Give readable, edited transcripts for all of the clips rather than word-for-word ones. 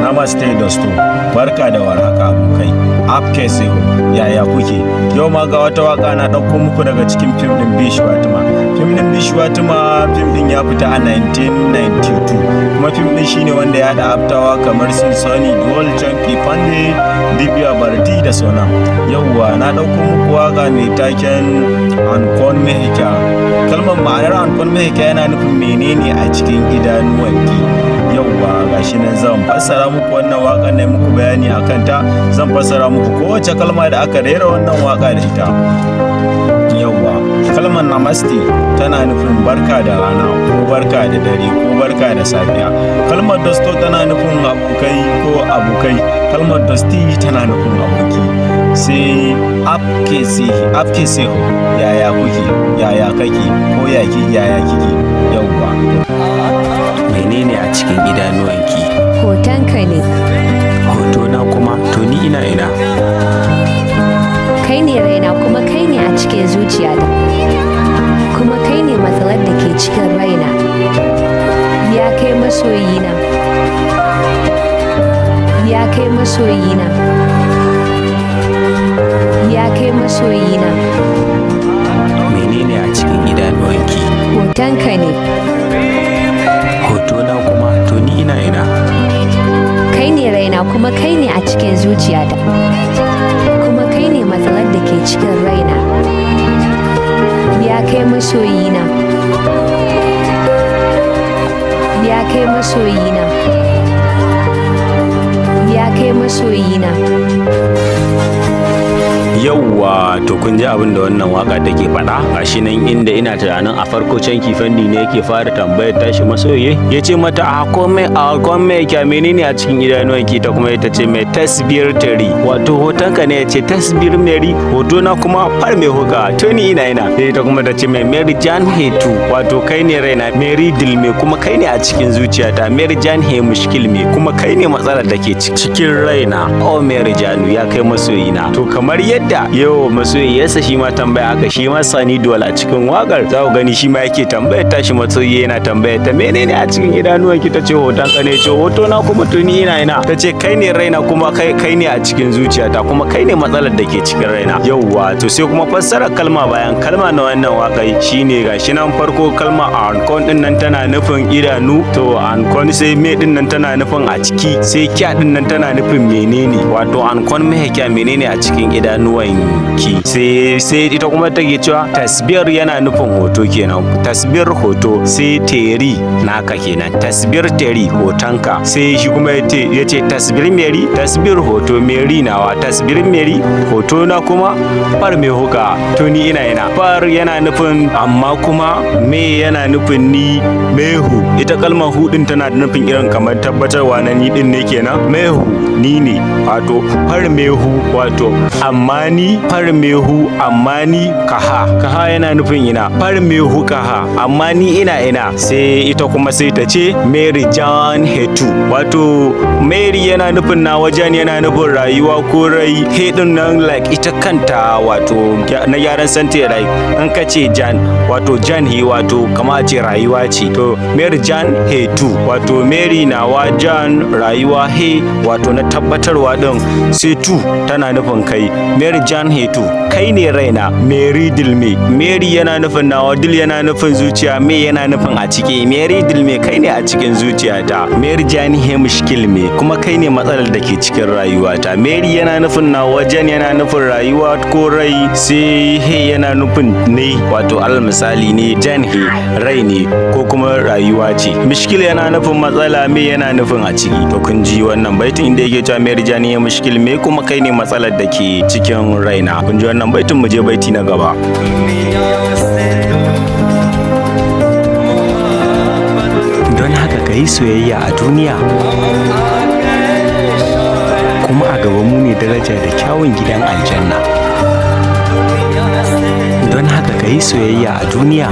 Namaste Dosto, barka da warhaka abokai. Afke Seho, yaya kuke? Yau ma ga wata waka na ɗauko muku daga cikin fim ɗin Bish Fatima. Fim ɗin Bish Fatima fim ɗin ya fita a 1992. Kuma fim ɗin shine wanda ya haɗa aftawa kamar su Sunny Deol, Chunky Pandey, Divya Bharti da Sonam. Yauwa na ɗauko muku waka mai taken Ankon Mehika. Kalmar ma'anar Ankon Mehika yana nufin menene a cikin idanuwanki. Yauwa gashi nan zan fassara muku wannan waka ne muku bayani akan ta. Zan fassara muku kowace kalma da aka rera wannan waka da ita. Yauwa kalmar namaste tana nufin barka da rana ko barka da dare ko barka da safiya. Kalmar dosto tana nufin abokai ko abokai. Kalmar dosti tana nufin aboki. Sai afke seho, yaya kuke, yaya kake ko yaya kike. Yauwa menene a cikin idanuwanki? Hotonka ne. Hotona kuma? To ni ina? Kai ne raina kuma kai ne a cikin zuciyata. Kuma kai ne matsalar da ke cikin raina. Ya kai masoyina. Ya kai masoyina. Ya kai masoyina. Menene a cikin idanuwanki? Hotonka ne. Hotona kuma? To ni ina? Kai ne raina kuma kai ne a cikin zuciyata. Kuma kai ne matsalar da ke cikin raina. Ya kai masoyina. Ya kai masoyina. Ya kai masoyina. Yauwa to kun ji abin da wannan waka take faɗa. Gashi nan inda ina tunanin a farko Chunky Pandey ne yake fara tambayar tashi masoyi, ya ce mata a komai kya menene a cikin idanuwanki, ta kuma ita ce mai tasbir tari, wato hotonka ne ya ce tasbir mary, hotona kuma far mai huka, to ni ina. Sai ta kuma ta ce mai Mary Jan Hetu, wato kai ne raina, Mary Dilme kuma kai ne a cikin zuciyata, Mary Jan He mushkil me kuma kai ne matsalar da ke cikin raina. Oh Mary Janu, ya kai masoyina. To kamar yadda yau masoyiyarsa shi ma tambaya haka, shi ma Sunny Deol a cikin wakar za ku gani shi ma yake tambayar tashi masoyi, yana tambayar ta menene a cikin idanuwanki, ta ce hoton ka ne, ce hoto na kuma to ni ina. Ta ce kai ne raina kuma kai ne a cikin zuciyata kuma kai ne matsalar da ke cikin raina. Yauwa to sai kuma fassarar kalma bayan kalma na wannan wakai shine gashi nan farko kalma ankon din nan tana nufin idanu, to ankon sai me din nan tana nufin a ciki, sai kya din nan tana nufin menene, wato ankon me kya menene a cikin idanuwanki. Sai ita kuma take cewa tasbir yana nufin hoto kenan, tasbir hoto, sai teri naka kenan, tasbir teri hotonka. Sai shi kuma ya ce tasbir meri, tasbir hoto meri nawa, tasbir meri hoto na kuma far mai huka, to ni ina. Far yana nufin amma kuma me yana nufin ni, mehu ita kalmar hudin tana nufin irin kamar tabbatarwa na ni din ne kenan, mehu ni ne, wato far mehu wato amma ni, far mehu amma ni, kaha yana nufin ina, far mehu kaha amma ni ina. Sai ita kuma sai ta ce Mary Jan Hetu, wato Mary yana nufin na wajen yana nufin rayuwa ko rai, he din nan like ita kanta, wato na gyaran sante rai, an ka ce Jan wato Jan he wato kama ce rayuwa ce, to Mary Jan Hetu wato Mary nawa, Jan rayuwa, he wato na tabbatarwa din, sai tu tana nufin kai, Mary Jan Hetu kai ne raina, Mary Dilme, Mary yana nufin nawa, Dil yana nufin zuciya, me yana nufin a ciki, Mary Dilme kai ne a cikin zuciyata, Mary Jan He mushkil me kuma kai ne matsalar da ke cikin rayuwata. Mary yana nufin nawa, Jan yana nufin rayuwa ko rai, sai he yana nufin ne, wato alal misali ne, Jan he rai ne ko kuma rayuwa ce, mushkil yana nufin matsala, me yana nufin a ciki. To kun ji wannan baitin inda yake cewa Mary Jan He mushkil me kuma kai ne matsalar da ke cikin raina. Kun ji wannan baitin, mu je baiti na gaba. Don haka ka yi soyayya a duniya, kuma a gaba mu ne daraja da kyawun gidan aljanna. Don haka ka yi soyayya a duniya,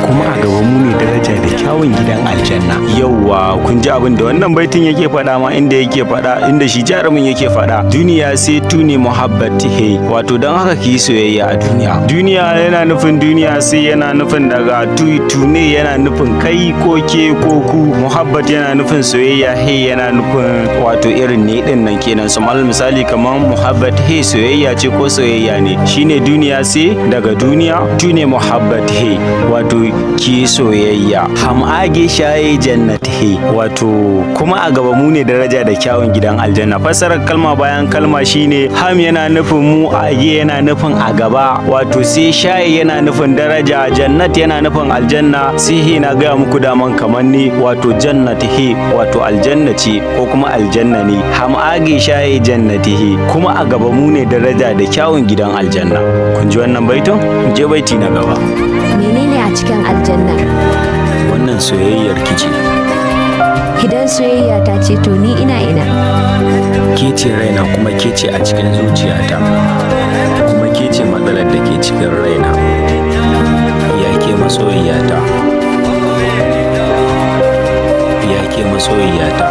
kuma a gaba mu ne daraja da kyawun gidan aljanna. Yauwa kun ji abin da wannan baitin yake faɗa ma inda shi jarumin yake faɗa duniya sai tuni muhabbatihi wato don haka ki yi soyayya a duniya. Duniya yana nufin duniya sai yana nufin daga tune yana nufin kai ko ke ko ku, muhabbat yana nufin soyayya, he yana nufin wato irin ne din nan kenan. Su misali kamar muhabbat he soyayya ce ko soyayya ne, shine duniya sai daga duniya tune muhabbat he wato ki soyayya. Hamage shaye jannat he wato kuma a gaba mu ne daraja da kyawun gidan aljanna. Fassarar kalma bayan kalma shine ham yana nufin mu, age yana nufin a gaba, wato sai shaye yana nufin daraja, jannat yana nufin aljanna, sai he na gaya muku daman kamar ne wato jannat he wato aljanna ce ko kuma aljanna ne. Hamage shaye jannati he kuma a gaba mu ne daraja da kyawun gidan aljanna. Kun ji wannan baitin? Je baiti na gaba. Menene a cikin aljanna? Wannan soyayyar kice. Idan soyayya ta ce to ni ina. Ke ce raina kuma ke ce a cikin zuciyata, kuma ke ce matsalar da ke cikin raina. Ya ke masoyiyata, ya ke masoyiyata,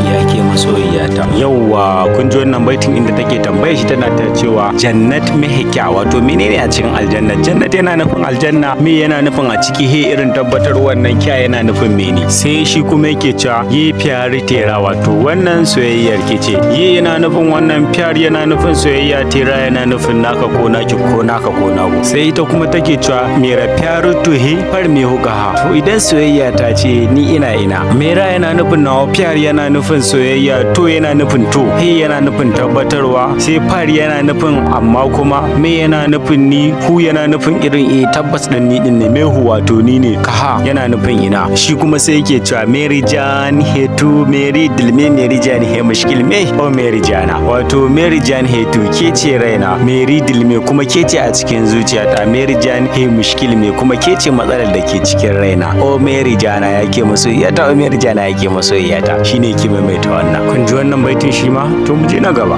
ya ke masoyiyata. Yauwa kun ji wannan baitin inda take tambaye shi tana ta cewa jannat mehkya wato menene a cikin aljanna. Jannat yana nufin aljanna, me yana nufin a ciki, he irin tabbatar wannan kya yana nufin mene. Sai shi kuma yake cewa ye pyari tera wato wannan soyayyar ke ce, ye yana nufin wannan pyar yana nufin soyayya, tera yana nufin naka ko naki ko naka ko naku. Sai ita kuma take cewa mera pyar to he far me huka. To idan soyayya ta ce ni ina, mera yana nufin nawa, pyar yana nufin soyayya, to yana nufin to, he yana nufin tabbatarwa, sai far yana nufin amma kuma, me yana nufin ni, hu yana nufin irin tabbas din ni din ne, me hu wato ni ne, kaha yana nufin ina. Shi kuma sai yake cewa meri jan he tu meri dilme meri jan he mushkil me o meri jana wato meri jan he tu ke ce raina, meri dilme kuma ke ce a cikin zuciyata, meri jan he mushkil me kuma ke ce matsalar da ke cikin raina, o meri jana yake masoyiyata, o meri jana yake masoyiyata. Shine ke maimaita wannan. Kun ji wannan baitin shi ma? To mu je na gaba.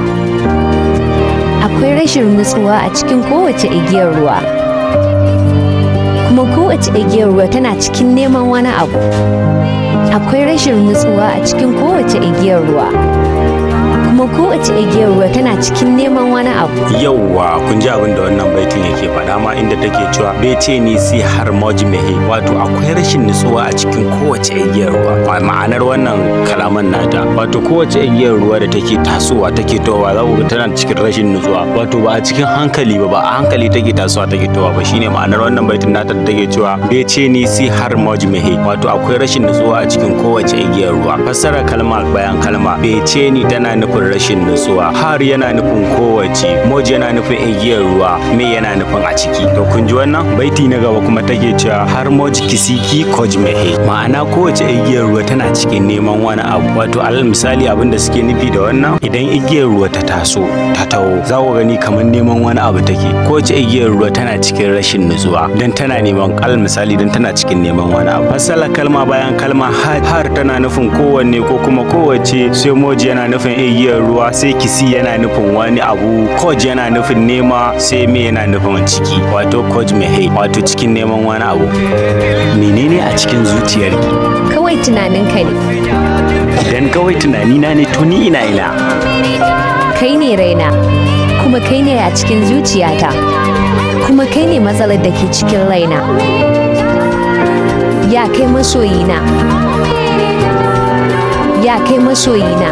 Akwai rashin nutsuwa a cikin kowace igiyar ruwa, kuma kowace igiyar ruwa tana cikin neman wani abu. Akwai rashin nutsuwa a cikin kowace igiyar ruwa, kuma kowace igiyar ruwa tana cikin neman wani abu. Yauwa kun ji abin da wannan baitin yake faɗa ma inda take cewa bai ce ni si har mojmehi wato akwai rashin nutsuwa a cikin kowace igiyar ruwa. Ma'anar wannan kalaman nata wato kowace igiyar ruwa da take tasowa take towa za ku ga tana cikin rashin nutsuwa, wato ba a cikin hankali ba a hankali take tasowa take towa ba. Shine ma'anar wannan baitin nata da take cewa bai ce ni si har mojmehi wato akwai rashin nutsuwa a cikin kowace igiyar ruwa. Fassara kalma bayan kalma, bai ce ni tana nufin rashin nutsuwa, har yana nufin kowace, moj yana nufin igiyar ruwa, me yana nufin a ciki. To kun ji wannan baiti na gaba kuma take cewa har moj kisiki kojmehe ma'ana kowace igiyar ruwa tana cikin neman wani abu. Wato alal misali abin da suke nufi da wannan, idan igiyar ruwa ta taso ta taho za ku gani kamar neman wani abu take. Kowace igiyar ruwa tana cikin rashin nutsuwa dan tana neman, alal misali dan tana cikin neman wani abu. Fasala kalma bayan kalma, har tana nufin kowanne ko kuma kowace, sai moj yana nufin igiyar ruwa, sai kisi yana nufin wani abu, koj yana nufin nema, sai me yana nufin ciki wato koj mehe wato cikin neman wani abu. Menene a cikin zuciyarki? Kawai tunaninka ne. Idan kawai tunanina ne to ni ina. Kai ne raina, kuma kai ne a cikin zuciyata, kuma kai ne matsalar da ke cikin raina. Ya kai masoyina, ya kai masoyina,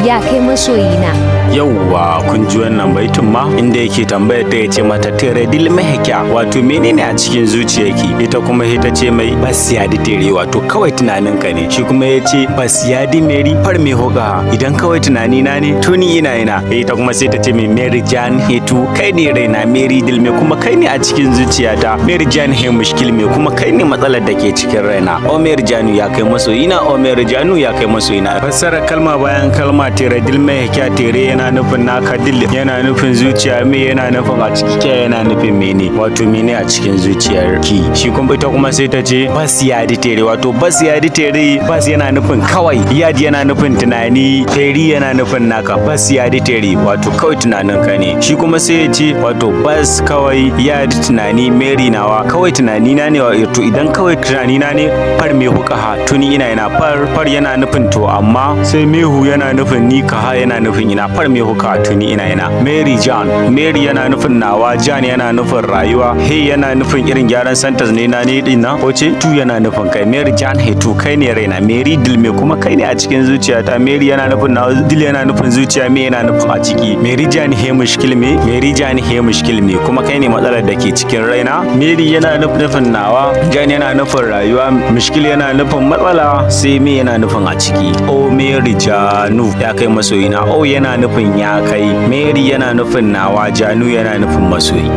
ya kai masoyina. Yauwa kun ji wannan baitin ma inda yake tambayar ta yace mata tere dil mehkya wato menene a cikin zuciyarki. Ita kuma ita ce mai basiyadi tere wato kawai tunaninka ne. Shi kuma yace basiyadi meri far me hoga idan kawai tunani na ne to ni ina. Ita kuma sai ta ce mai meri jan hetu kai ne raina, meri dil me kuma kai ne a cikin zuciyata, meri jan he mushkil me kuma kai ne matsalar da ke cikin raina, o meri janu ya kai masoyina, o meri janu ya kai masoyina. Fassara kalma bayan kalma tere dil mehkya, tere yana nufin naka, dil yana nufin zuciya, me yana nufin a ciki, ke yana nufin mene, wato mene a cikin zuciyar ki. Shi kuma ita kuma sai ta ce bas yadi tere, wato bas yadi tere, bas yana nufin kawai, yadi yana nufin tunani, teri yana nufin naka, bas yadi tere wato kawai tunanin ka ne. Shi kuma sai ya ce wato bas kawai yadi tunani, Mary nawa kawai tunani na ne, wato idan kawai tunani na ne far me hu kaha, tuni ina far yana nufin to amma, sai mehu yana nufin ni, kaha yana nufin ina, far me hu kaha tuni ina. Mary John, Mary yana nufin nawa, John yana nufin rayuwa, hey yana nufin irin gyaran sentence ne na ne din na, wace tu yana nufin kai. Mary John hey tu kai ne raina, Mary dil me kuma kai ne a cikin zuciyata, Mary yana nufin nawa, dil yana nufin zuciya, me yana nufin a ciki. Mary John hey mushkil me, Mary John hey mushkil me kuma kai ne matsalar da ke cikin raina. Mary yana nufin nawa, John yana nufin rayuwa, mushkil yana nufin matsala, sai me yana nufin a ciki. Oh Mary Janu ya kai masoyina, oh yana nufin ya kai, Mary yana nufin nawa, Janu yana nufin masoyi.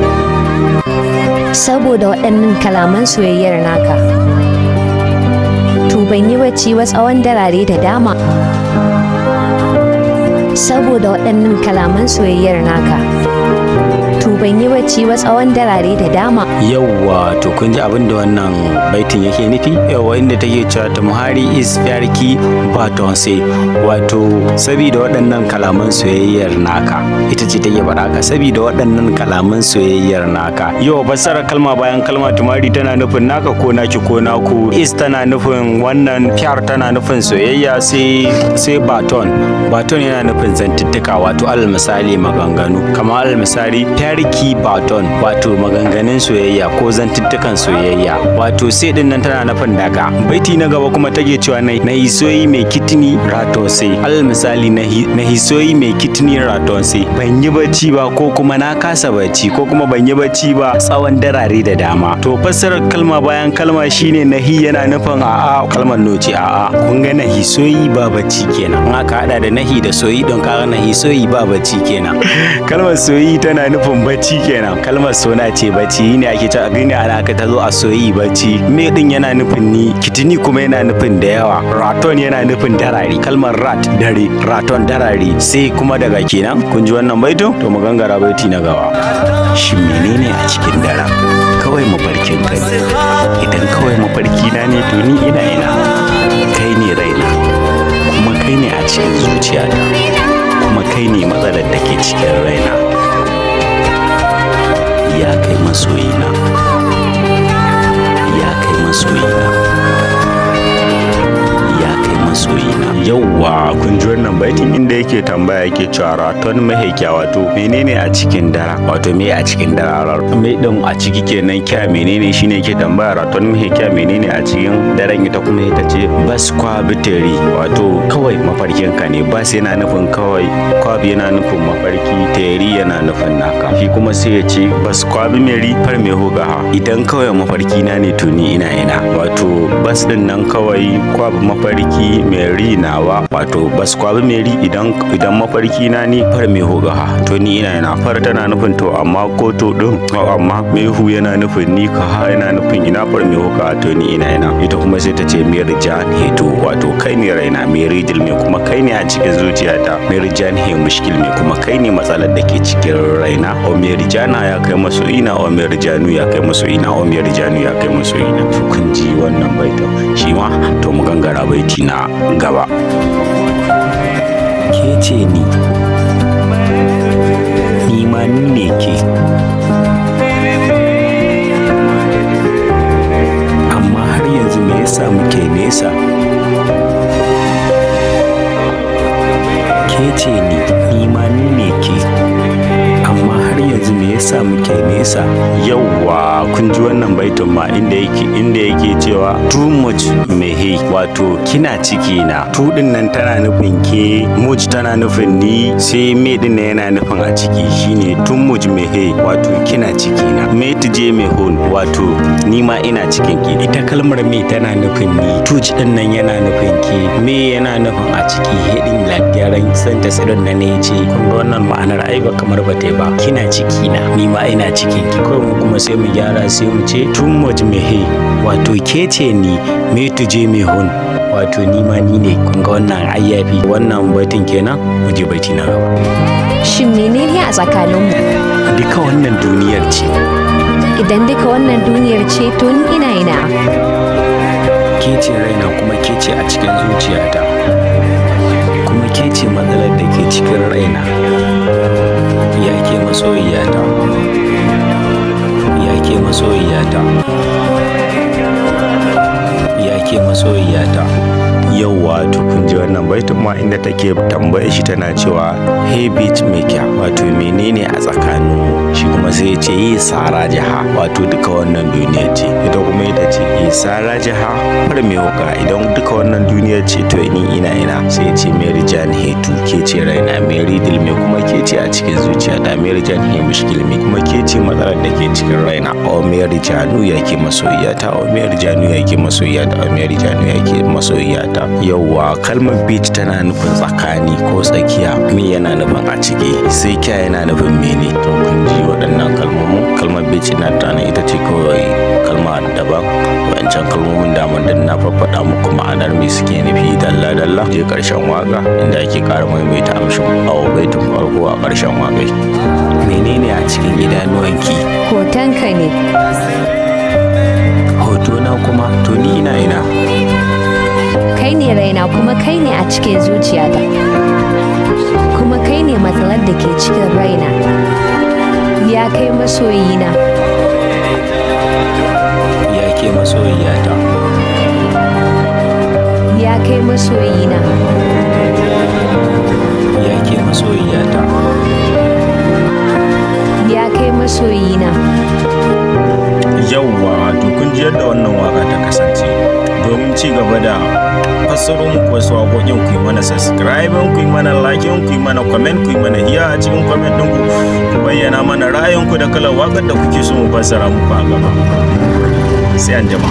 Saboda waɗannan kalaman soyayyar naka, to ban yi bacci ba tsawon darare da dama. Saboda waɗannan kalaman soyayyar naka, to ban yi bacci ba tsawon darare da dama. Yawwa, to kun ji abin da wannan baitin yake nufi? Yawwa, inda take cewa tumhari is fiyarki ba tonse, wato saboda waɗannan kalaman soyayyar naka, ita ce take faɗa ka, saboda waɗannan kalaman soyayyar naka. Yau fassara kalma bayan kalma, tumari tana nufin naka ko naki ko naku, is tana nufin wannan, fiyar tana nufin soyayya, sai baton yana nufin zantuttuka, wato alal misali maganganu, kamar alal misali fiyarki baton, wato maganganun soyayya ko zantuttukan soyayya, wato sai din nan tana nufin daga. Baiti na gaba kuma take cewa na hisoyi mai kitini raton sai, alal misali na hisoyi mai kitini raton sai, ban yi bacci ba ko kuma na kasa bacci ko kuma ban yi bacci ba tsawon darare da dama. To fassarar kalma bayan kalma shine nahi yana nufin a'a, kalmar noce a'a, kun ga nahi soyi ba bacci kenan, in aka hada da nahi da soyi don kaga nahi soyi ba bacci kenan. Kalmar soyi tana nufin bacci kenan, kalmar sona ce bacci ne ake cewa gani alaka ta zo a soyi bacci. Me din yana nufin ni, kitini kuma yana nufin da yawa, raton yana nufin darari, kalmar rat dare, raton darari, sai kuma daga kenan. Kun ji wannan baito? To mu gangara baiti na gaba. Shin menene a cikin daren? Kawai mafarkin kai, idan kawai mafarki na ne to ni ina, kai ne raina, kuma kai ne a cikin zuciyata, kuma kai ne matsalar da ke cikin raina. Ya kai masoyina, ya kai masoyina, ya kai masoyina. Yauwa, kun ji wannan baitin inda yake tambaya yake cewa raton mahaikiya, wato menene a cikin dara, wato me a cikin dararar, me din a ciki kenan, kya menene shine yake tambaya raton mahaikiya menene a cikin daren. Ita kuma ita ce bas kwabitari, wato kawai mafarkin ka ne, bas yana nufin kawai, kwab yana nufin mafarki, teri yana nufin naka. Shi kuma sai ya ce bas kwabi meri far me hugaha, idan kawai mafarki na ne to ni ina, wato bas din nan kawai, kwab mafarki, meri nawa, wato bas kwabi meri idan mafarki na ni far me hugaha to ni ina. Far tana nufin to amma ko to din, amma mehu yana nufin ni, kaha yana nufin ina, far me hugaha to ni ina. Ita kuma sai ta ce Mary Jan heto, wato kai ne raina, Mary dil me kuma kai ne a cikin zuciyata, Mary Jan he mushkil me kuma kai ne matsalar da ke cikin raina. O Mary Jana ya kai masoyina, o Mary Janu ya kai masoyina, o Mary Janu ya kai masoyina. To kun ji wannan baitin shi ma, to mu gangara baiti na gaba. Ke ce ni ma ni ne ke, amma har yanzu me yasa muke nesa? Ke ce ni ma ni ne ke, amma har yanzu me yasa muke nesa? Yauwa, kun ji wannan baitin ma inda yake cewa too much mehe, wato kina ciki na. Tu din nan tana nufin ke, much tana nufin ni, sai me din nan yana nufin a ciki, shine too much mehe, wato kina ciki na. Me tuje me hon, wato ni ma ina cikin ki. Ita kalmar me tana nufin ni, tuj din nan yana nufin ke, me yana nufin a ciki, hedin gyaran sentence din nan ne ce. Kun ga wannan ma'anar ai ba kamar ba ta ba, kina ciki na, ni ma ina cikin ki. Kawai mu kuma sai mu gyara sai mu ce too much mehe, wato ke ce ni, me tuje me hon, wato ni ma ni ne, kun ga wannan ayyafi. Wannan baitin kenan, mu je baiti na gaba. Shin menene a tsakaninmu? Duka wannan duniyar ce. Idan duka wannan duniyar ce to ni ina. Ke ce raina kuma ke ce a cikin zuciyata, kuma ke ce matsalar da ke cikin raina. Ya ke masoyiyata, ya ke masoyiyata, ya ke masoyiyata. Yauwa to kun ji wannan baitin ma inda take tambaye shi tana cewa hey beat maker, wato menene a tsakaninmu? Shi kuma sai ya ce yi sara jiha, wato duka wannan duniya ce. Ita kuma ita ce yi sara jiha har me wuka, idan duka wannan duniya ce to ni ina. Sai ya ce Mary Jane Hetu, ke ce raina. Mary Dilme kuma ke ce a cikin zuciyata. Mary Jane He mushkilmi kuma ke ce matsalar da ke cikin raina. O Mary Janu ya ke masoyiyata, o Mary Janu ya ke masoyiyata, o Mary Janu ya ke masoyiyata. Yauwa kalmar beat tana nufin tsakani ko tsakiya, me yana nufin a ciki, sai kya yana nufin mene. To kun ji waɗannan kalmomin. Kalmar beat na tana ita ce kawai kalma daban. Wancan kalmomin daman da na faɗa muku ma'anar me suke nufi dalla je ƙarshen waka inda ake ƙara maimaita amshin baitin farko a ƙarshen waƙai. Menene a cikin idanuwanki? Hotonka ne. Hotona kuma to ni ina. Kai ne raina kuma kai ne a cikin zuciyata, kuma kai ne matsalar da ke cikin raina. Ya kai masoyina, ya ke masoyiyata, ya kai masoyina, ya ke masoyiyata, ya kai masoyina. Yauwa to kun ji yadda wannan waka ta kasance. Domin ci gaba da fassaro muku wasu waƙoƙin, ku yi mana subscribe, ku yi mana like, ku yi mana comment, ku yi mana hiya a cikin comment ɗinku, ku bayyana mana ra'ayinku da kalar waƙar da kuke so mu fassara muku a gaba. Sai an jima.